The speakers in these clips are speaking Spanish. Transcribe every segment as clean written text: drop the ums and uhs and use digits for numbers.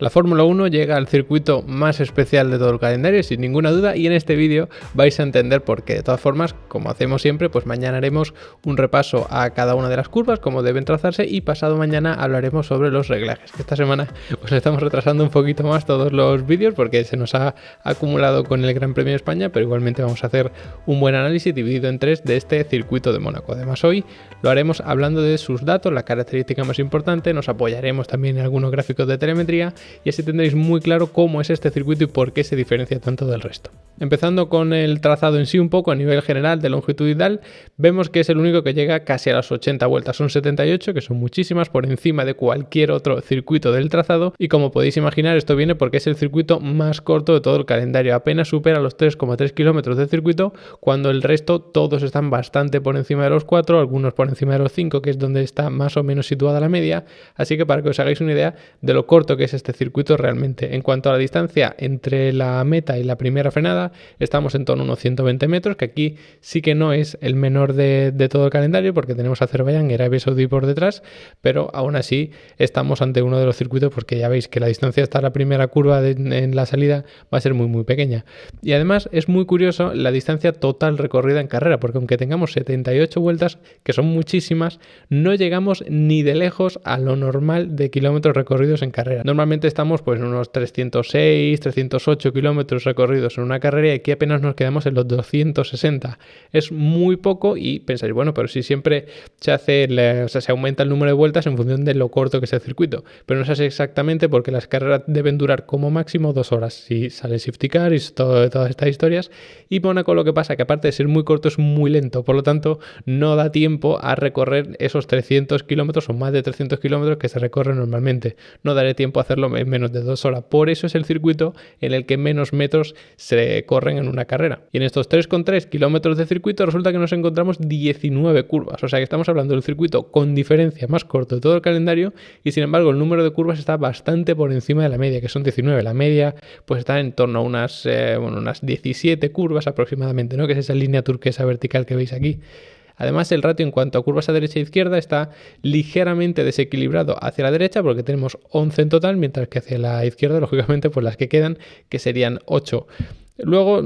La Fórmula 1 llega al circuito más especial de todo el calendario, sin ninguna duda, y en este vídeo vais a entender por qué. De todas formas, como hacemos siempre, pues mañana haremos un repaso a cada una de las curvas, cómo deben trazarse, y pasado mañana hablaremos sobre los reglajes. Esta semana pues estamos retrasando un poquito más todos los vídeos porque se nos ha acumulado con el Gran Premio de España, pero igualmente vamos a hacer un buen análisis dividido en tres de este circuito de Mónaco. Además, hoy lo haremos hablando de sus datos, la característica más importante, nos apoyaremos también en algunos gráficos de telemetría, y así tendréis muy claro cómo es este circuito y por qué se diferencia tanto del resto. Empezando con el trazado en sí un poco a nivel general de longitudinal, vemos que es el único que llega casi a las 80 vueltas, son 78, que son muchísimas por encima de cualquier otro circuito del trazado, y como podéis imaginar esto viene porque es el circuito más corto de todo el calendario, apenas supera los 3,3 kilómetros de circuito, cuando el resto todos están bastante por encima de los 4, algunos por encima de los 5, que es donde está más o menos situada la media, así que para que os hagáis una idea de lo corto que es este circuito realmente. En cuanto a la distancia entre la meta y la primera frenada, estamos en torno a unos 120 metros, que aquí sí que no es el menor de todo el calendario, porque tenemos Azerbaiyán y Arabia Saudí por detrás, pero aún así estamos ante uno de los circuitos, porque ya veis que la distancia hasta la primera curva en la salida va a ser muy pequeña. Y además es muy curioso la distancia total recorrida en carrera, porque aunque tengamos 78 vueltas, que son muchísimas, no llegamos ni de lejos a lo normal de kilómetros recorridos en carrera. Normalmente estamos pues en unos 306, 308 kilómetros recorridos en una carrera, y aquí apenas nos quedamos en los 260. Es muy poco y pensáis, bueno, pero si siempre se hace, se aumenta el número de vueltas en función de lo corto que es el circuito, pero no es así exactamente, porque las carreras deben durar como máximo 2 horas si sale safety car y todas estas historias, y Mónaco lo que pasa que aparte de ser muy corto es muy lento, por lo tanto no da tiempo a recorrer esos 300 kilómetros o más de 300 kilómetros que se recorren normalmente. No daré tiempo a hacerlo en menos de 2 horas. Por eso es el circuito en el que menos metros se corren en una carrera. Y en estos 3,3 kilómetros de circuito resulta que nos encontramos 19 curvas. O sea que estamos hablando del circuito con diferencia más corto de todo el calendario, y sin embargo el número de curvas está bastante por encima de la media, que son 19. La media pues está en torno a unas 17 curvas aproximadamente, ¿no? Que es esa línea turquesa vertical que veis aquí. Además, el ratio en cuanto a curvas a derecha e izquierda está ligeramente desequilibrado hacia la derecha, porque tenemos 11 en total, mientras que hacia la izquierda, lógicamente, pues las que quedan, que serían 8. Luego,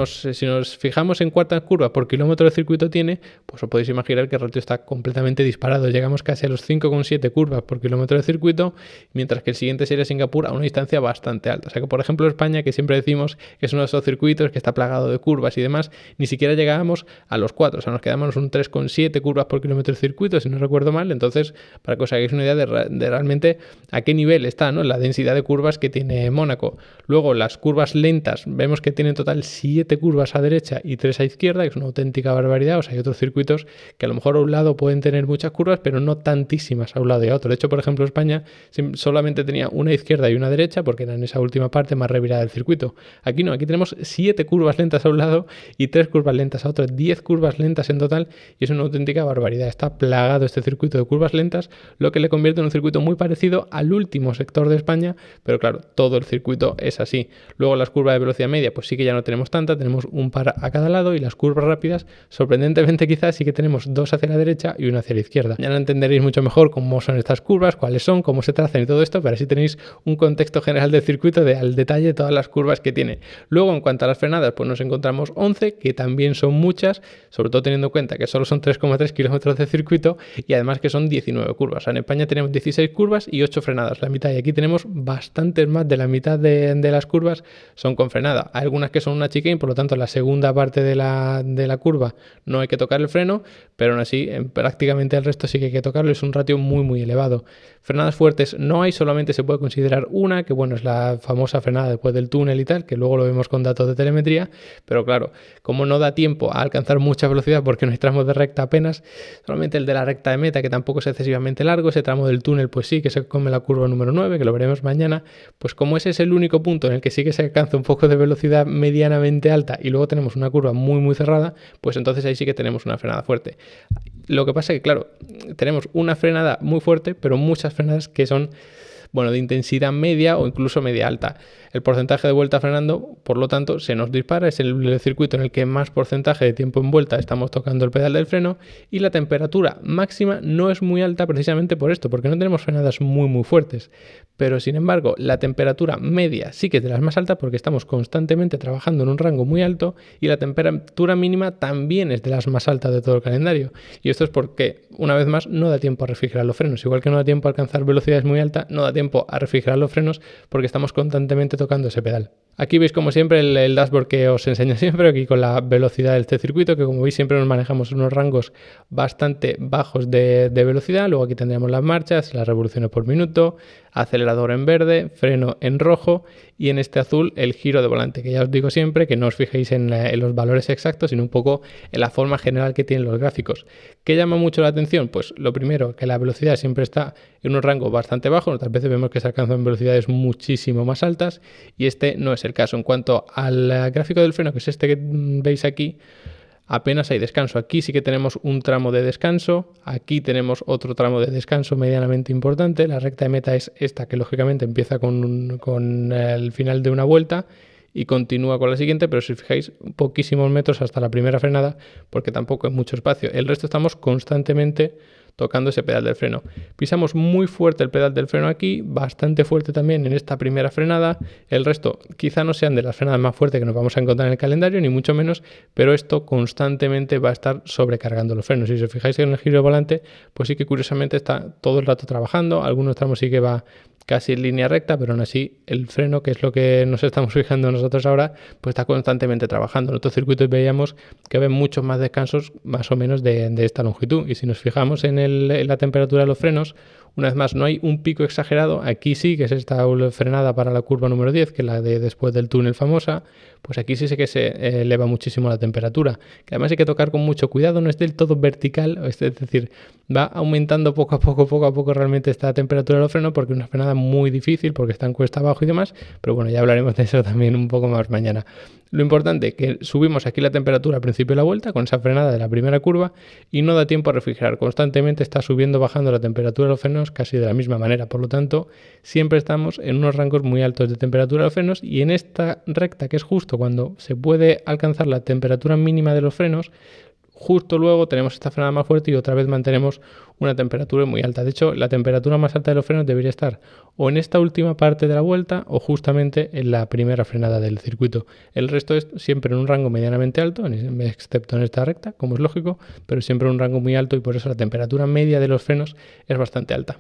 si nos fijamos en cuántas curvas por kilómetro de circuito tiene, pues os podéis imaginar que el ratio está completamente disparado. Llegamos casi a los 5,7 curvas por kilómetro de circuito, mientras que el siguiente sería Singapur a una distancia bastante alta. O sea que, por ejemplo, España, que siempre decimos que es uno de esos circuitos que está plagado de curvas y demás, ni siquiera llegábamos a los 4. O sea, nos quedamos un 3,7 curvas por kilómetro de circuito, si no recuerdo mal. Entonces, para que os hagáis una idea de realmente a qué nivel está, ¿no?, la densidad de curvas que tiene Mónaco. Luego, las curvas lentas, vemos que tiene en total 7 curvas a derecha y 3 a izquierda, que es una auténtica barbaridad. O sea, hay otros circuitos que a lo mejor a un lado pueden tener muchas curvas, pero no tantísimas a un lado y a otro. De hecho, por ejemplo, España solamente tenía una izquierda y una derecha, porque era en esa última parte más revirada del circuito. Aquí no, aquí tenemos 7 curvas lentas a un lado y 3 curvas lentas a otro, 10 curvas lentas en total, y es una auténtica barbaridad. Está plagado este circuito de curvas lentas, lo que le convierte en un circuito muy parecido al último sector de España, pero claro, todo el circuito es así. Luego las curvas de velocidad media, pues sí que ya no tenemos tanta, tenemos un par a cada lado, y las curvas rápidas, sorprendentemente quizás, sí que tenemos 2 hacia la derecha y una hacia la izquierda. Ya no entenderéis mucho mejor cómo son estas curvas, cuáles son, cómo se trazan y todo esto, pero así tenéis un contexto general del circuito al detalle todas las curvas que tiene. Luego, en cuanto a las frenadas, pues nos encontramos 11, que también son muchas, sobre todo teniendo en cuenta que solo son 3,3 kilómetros de circuito, y además que son 19 curvas. O sea, en España tenemos 16 curvas y 8 frenadas, la mitad, y aquí tenemos bastantes más de la mitad de las curvas son con frenada. Hay algunas que son una chicane, por lo tanto en la segunda parte de la curva no hay que tocar el freno, pero aún así prácticamente el resto sí que hay que tocarlo. Es un ratio muy elevado. Frenadas fuertes no hay, solamente se puede considerar una, que bueno, es la famosa frenada después del túnel y tal, que luego lo vemos con datos de telemetría, pero claro, como no da tiempo a alcanzar mucha velocidad porque no hay tramos de recta apenas, solamente el de la recta de meta, que tampoco es excesivamente largo, ese tramo del túnel pues sí que se come la curva número 9, que lo veremos mañana, pues como ese es el único punto en el que sí que se alcanza un poco de velocidad medianamente alta y luego tenemos una curva muy cerrada, pues entonces ahí sí que tenemos una frenada fuerte. Lo que pasa es que, claro, tenemos una frenada muy fuerte, pero muchas frenadas que son bueno, de intensidad media o incluso media alta. El porcentaje de vuelta frenando, por lo tanto, se nos dispara, es el circuito en el que más porcentaje de tiempo en vuelta estamos tocando el pedal del freno, y la temperatura máxima no es muy alta precisamente por esto, porque no tenemos frenadas muy fuertes. Pero sin embargo, la temperatura media sí que es de las más altas porque estamos constantemente trabajando en un rango muy alto, y la temperatura mínima también es de las más altas de todo el calendario. Y esto es porque, una vez más, no da tiempo a refrigerar los frenos. Igual que no da tiempo a alcanzar velocidades muy altas, no da tiempo a refrigerar los frenos porque estamos constantemente tocando ese pedal. Aquí veis como siempre el dashboard que os enseño siempre, aquí con la velocidad de este circuito, que como veis siempre nos manejamos en unos rangos bastante bajos de velocidad. Luego aquí tendríamos las marchas, las revoluciones por minuto, acelerador en verde, freno en rojo y en este azul el giro de volante, que ya os digo siempre que no os fijéis en los valores exactos, sino un poco en la forma general que tienen los gráficos. ¿Qué llama mucho la atención? Pues lo primero, que la velocidad siempre está en un rango bastante bajo, otras veces vemos que se alcanzan velocidades muchísimo más altas y este no es el caso. En cuanto al gráfico del freno, que es este que veis aquí, apenas hay descanso. Aquí sí que tenemos un tramo de descanso, aquí tenemos otro tramo de descanso medianamente importante. La recta de meta es esta, que lógicamente empieza con el final de una vuelta y continúa con la siguiente, pero si os fijáis, poquísimos metros hasta la primera frenada, porque tampoco hay mucho espacio. El resto estamos constantemente tocando ese pedal del freno. Pisamos muy fuerte el pedal del freno aquí, bastante fuerte también en esta primera frenada. El resto quizá no sean de las frenadas más fuertes que nos vamos a encontrar en el calendario, ni mucho menos, pero esto constantemente va a estar sobrecargando los frenos. Si os fijáis en el giro de volante, pues sí que curiosamente está todo el rato trabajando. Algunos tramos sí que va casi en línea recta, pero aún así el freno, que es lo que nos estamos fijando nosotros ahora, pues está constantemente trabajando. En otros circuitos veíamos que ven muchos más descansos más o menos de esta longitud, y si nos fijamos en la temperatura de los frenos, una vez más no hay un pico exagerado. Aquí sí, que es esta frenada para la curva número 10, que es la de después del túnel famosa, pues aquí sí sé que se eleva muchísimo la temperatura, que además hay que tocar con mucho cuidado, no es del todo vertical, es decir, va aumentando poco a poco realmente esta temperatura de los frenos, porque es una frenada muy difícil, porque está en cuesta abajo y demás, pero bueno, ya hablaremos de eso también un poco más mañana. Lo importante es que subimos aquí la temperatura al principio de la vuelta con esa frenada de la primera curva y no da tiempo a refrigerar, constantemente está subiendo, bajando la temperatura de los frenos casi de la misma manera, por lo tanto siempre estamos en unos rangos muy altos de temperatura de los frenos, y en esta recta, que es justo cuando se puede alcanzar la temperatura mínima de los frenos, justo luego tenemos esta frenada más fuerte y otra vez mantenemos una temperatura muy alta. De hecho, la temperatura más alta de los frenos debería estar o en esta última parte de la vuelta o justamente en la primera frenada del circuito. El resto es siempre en un rango medianamente alto, excepto en esta recta, como es lógico, pero siempre en un rango muy alto, y por eso la temperatura media de los frenos es bastante alta.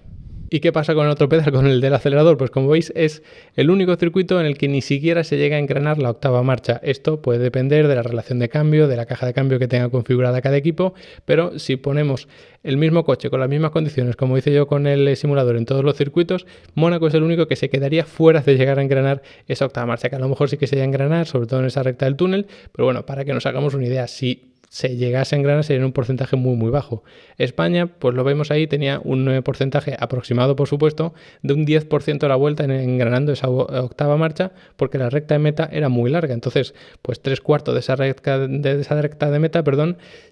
¿Y qué pasa con el otro pedal, con el del acelerador? Pues como veis es el único circuito en el que ni siquiera se llega a engranar la octava marcha. Esto puede depender de la relación de cambio, de la caja de cambio que tenga configurada cada equipo, pero si ponemos el mismo coche con las mismas condiciones, como hice yo con el simulador en todos los circuitos, Mónaco es el único que se quedaría fuera de llegar a engranar esa octava marcha, que a lo mejor sí que se llega a engranar, sobre todo en esa recta del túnel, pero bueno, para que nos hagamos una idea, si se llegase a engranar sería un porcentaje muy bajo. España, pues lo vemos ahí, tenía un porcentaje aproximado, por supuesto, de un 10% de la vuelta engranando esa octava marcha, porque la recta de meta era muy larga. Entonces, pues 3/4 de esa recta de meta,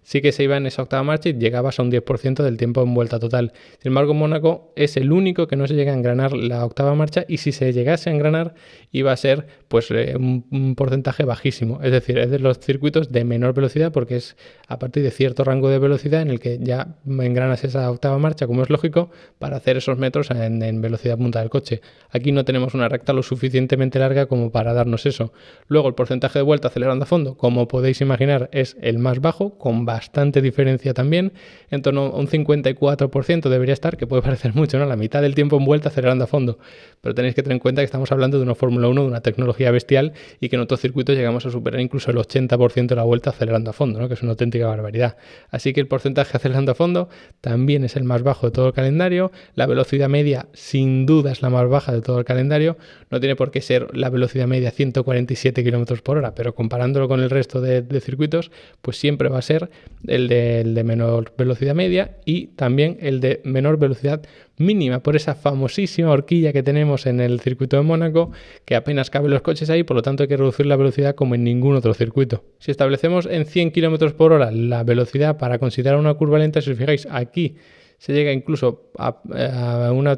sí que se iba en esa octava marcha y llegabas a un 10% del tiempo en vuelta total. Sin embargo, Mónaco es el único que no se llega a engranar la octava marcha, y si se llegase a engranar iba a ser pues un porcentaje bajísimo. Es decir, es de los circuitos de menor velocidad, porque es a partir de cierto rango de velocidad en el que ya engranas esa octava marcha, como es lógico, para hacer esos metros en velocidad punta del coche. Aquí no tenemos una recta lo suficientemente larga como para darnos eso. Luego el porcentaje de vuelta acelerando a fondo, como podéis imaginar, es el más bajo, con bastante diferencia también, en torno a un 54% debería estar, que puede parecer mucho, ¿no? La mitad del tiempo en vuelta acelerando a fondo, pero tenéis que tener en cuenta que estamos hablando de una Fórmula 1, de una tecnología bestial, y que en otros circuitos llegamos a superar incluso el 80% de la vuelta acelerando a fondo, ¿no? Que es una auténtica barbaridad. Así que el porcentaje acelerando a fondo también es el más bajo de todo el calendario. La velocidad media sin duda es la más baja de todo el calendario. No tiene por qué ser la velocidad media 147 km por hora, pero comparándolo con el resto de circuitos, pues siempre va a ser el de menor velocidad media y también el de menor velocidad mínima, por esa famosísima horquilla que tenemos en el circuito de Mónaco, que apenas caben los coches ahí, por lo tanto hay que reducir la velocidad como en ningún otro circuito. Si establecemos en 100 km por hora la velocidad para considerar una curva lenta, si os fijáis aquí se llega incluso a una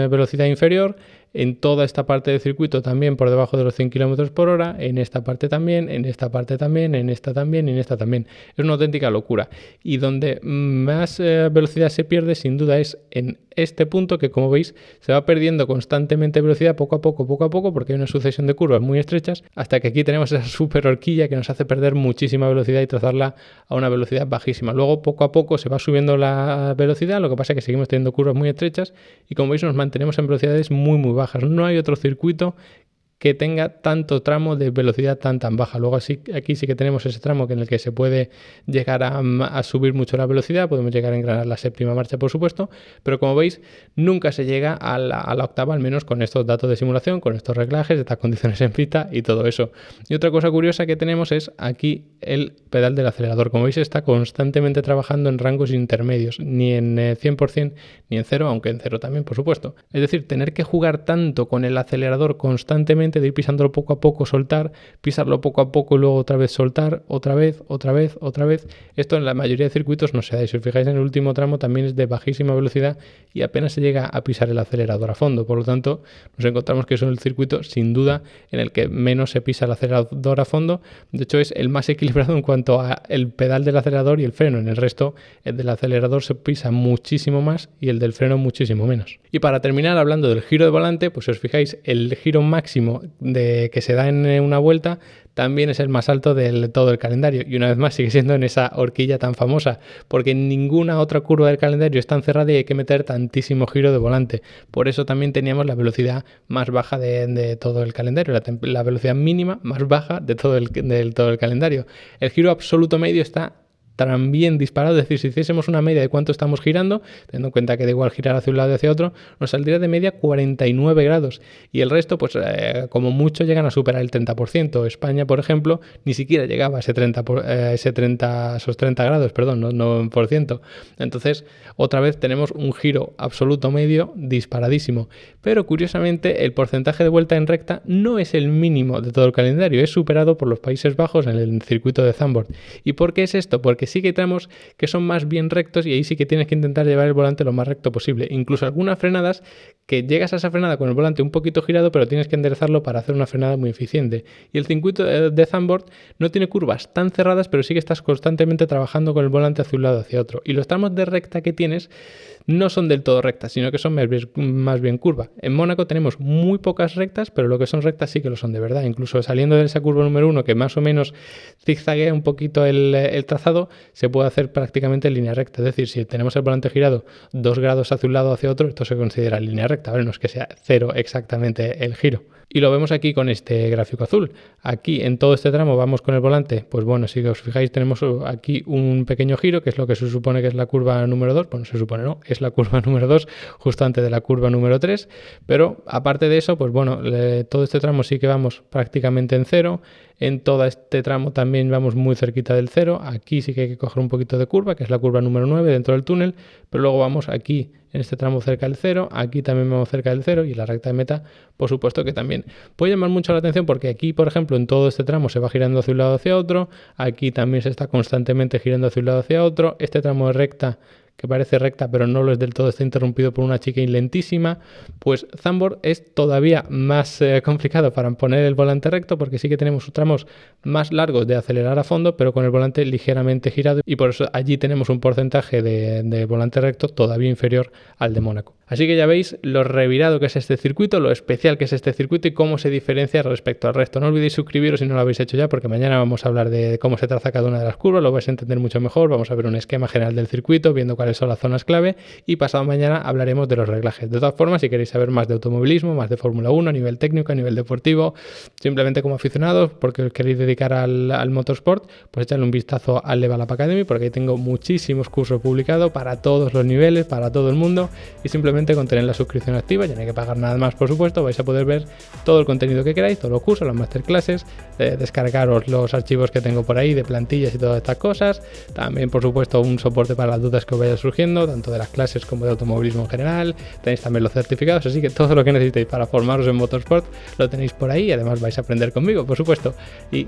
velocidad inferior. En toda esta parte del circuito también por debajo de los 100 km por hora, en esta parte también, en esta parte también, en esta también y en esta también. Es una auténtica locura. Y donde más velocidad se pierde sin duda es en este punto, que como veis se va perdiendo constantemente velocidad poco a poco, porque hay una sucesión de curvas muy estrechas, hasta que aquí tenemos esa super horquilla que nos hace perder muchísima velocidad y trazarla a una velocidad bajísima. Luego poco a poco se va subiendo la velocidad, lo que pasa es que seguimos teniendo curvas muy estrechas y como veis nos mantenemos en velocidades muy bajas. No hay otro circuito que tenga tanto tramo de velocidad tan baja. Luego aquí sí que tenemos ese tramo en el que se puede llegar a subir mucho la velocidad, podemos llegar a engranar la séptima marcha por supuesto, pero como veis nunca se llega a la octava, al menos con estos datos de simulación, con estos reglajes, estas condiciones en pista y todo eso. Y otra cosa curiosa que tenemos es aquí el pedal del acelerador. Como veis está constantemente trabajando en rangos intermedios, ni en 100% ni en 0, aunque en 0 también por supuesto. Es decir, tener que jugar tanto con el acelerador constantemente, de ir pisándolo poco a poco, soltar, pisarlo poco a poco y luego otra vez soltar, otra vez. Esto en la mayoría de circuitos no se da. Y si os fijáis en el último tramo también es de bajísima velocidad y apenas se llega a pisar el acelerador a fondo. Por lo tanto, nos encontramos que es el circuito sin duda en el que menos se pisa el acelerador a fondo. De hecho, es el más equilibrado en cuanto a el pedal del acelerador y el freno. En el resto, el del acelerador se pisa muchísimo más y el del freno muchísimo menos. Y para terminar, hablando del giro de volante, pues si os fijáis, el giro máximo que se da en una vuelta también es el más alto de todo el calendario y una vez más sigue siendo en esa horquilla tan famosa, porque en ninguna otra curva del calendario es tan cerrada y hay que meter tantísimo giro de volante. Por eso también teníamos la velocidad más baja de todo el calendario, la velocidad mínima más baja de todo el calendario. El giro absoluto medio está también disparado, es decir, si hiciésemos una media de cuánto estamos girando, teniendo en cuenta que da igual girar hacia un lado y hacia otro, nos saldría de media 49 grados y el resto, pues como mucho llegan a superar el 30%. España, por ejemplo, ni siquiera llegaba a esos 30 grados, perdón, no por ciento. Entonces, otra vez tenemos un giro absoluto medio disparadísimo, pero curiosamente el porcentaje de vuelta en recta no es el mínimo de todo el calendario, es superado por los Países Bajos en el circuito de Zandvoort. ¿Y por qué es esto? Porque sí que hay tramos que son más bien rectos y ahí sí que tienes que intentar llevar el volante lo más recto posible. Incluso algunas frenadas que llegas a esa frenada con el volante un poquito girado, pero tienes que enderezarlo para hacer una frenada muy eficiente. Y el circuito de Zandvoort no tiene curvas tan cerradas, pero sí que estás constantemente trabajando con el volante hacia un lado hacia otro. Y los tramos de recta que tienes no son del todo rectas, sino que son más bien curva. En Mónaco tenemos muy pocas rectas, pero lo que son rectas sí que lo son de verdad. Incluso saliendo de esa curva número 1, que más o menos zigzaguea un poquito el trazado, se puede hacer prácticamente en línea recta. Es decir, si tenemos el volante girado 2 grados hacia un lado o hacia otro, esto se considera línea recta, ¿vale? No es que sea 0 exactamente el giro. Y lo vemos aquí con este gráfico azul. Aquí en todo este tramo vamos con el volante, pues bueno, si os fijáis tenemos aquí un pequeño giro, que es lo que se supone que es la curva número 2, bueno, se supone no, es la curva número 2, justo antes de la curva número 3, pero aparte de eso, pues bueno, todo este tramo sí que vamos prácticamente en 0, en todo este tramo también vamos muy cerquita del 0, aquí sí que hay que coger un poquito de curva, que es la curva número 9 dentro del túnel, pero luego vamos aquí en este tramo cerca del 0, aquí también vamos cerca del 0 y la recta de meta, por supuesto que también. Puede llamar mucho la atención porque aquí, por ejemplo, en todo este tramo se va girando hacia un lado hacia otro, aquí también se está constantemente girando hacia un lado hacia otro, este tramo de recta que parece recta pero no lo es del todo, está interrumpido por una chicane lentísima, pues Zandvoort es todavía más complicado para poner el volante recto porque sí que tenemos tramos más largos de acelerar a fondo pero con el volante ligeramente girado y por eso allí tenemos un porcentaje de volante recto todavía inferior al de Mónaco. Así que ya veis lo revirado que es este circuito, lo especial que es este circuito y cómo se diferencia respecto al resto. No olvidéis suscribiros si no lo habéis hecho ya porque mañana vamos a hablar de cómo se traza cada una de las curvas, lo vais a entender mucho mejor, vamos a ver un esquema general del circuito, viendo cuáles son las zonas clave y pasado mañana hablaremos de los reglajes. De todas formas, si queréis saber más de automovilismo, más de Fórmula 1 a nivel técnico, a nivel deportivo, simplemente como aficionados, porque os queréis dedicar al motorsport, pues echadle un vistazo al Level Up Academy porque ahí tengo muchísimos cursos publicados para todos los niveles, para todo el mundo y simplemente simplemente con tener la suscripción activa, ya no hay que pagar nada más, por supuesto, vais a poder ver todo el contenido que queráis, todos los cursos, las masterclasses, descargaros los archivos que tengo por ahí de plantillas y todas estas cosas. También, por supuesto, un soporte para las dudas que os vayan surgiendo, tanto de las clases como de automovilismo en general. Tenéis también los certificados, así que todo lo que necesitéis para formaros en motorsport lo tenéis por ahí, y además vais a aprender conmigo, por supuesto. Y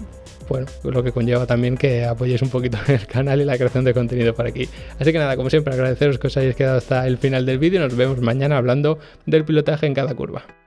bueno, lo que conlleva también que apoyéis un poquito en el canal y la creación de contenido por aquí. Así que nada, como siempre, agradeceros que os hayáis quedado hasta el final del vídeo. Nos vemos mañana hablando del pilotaje en cada curva.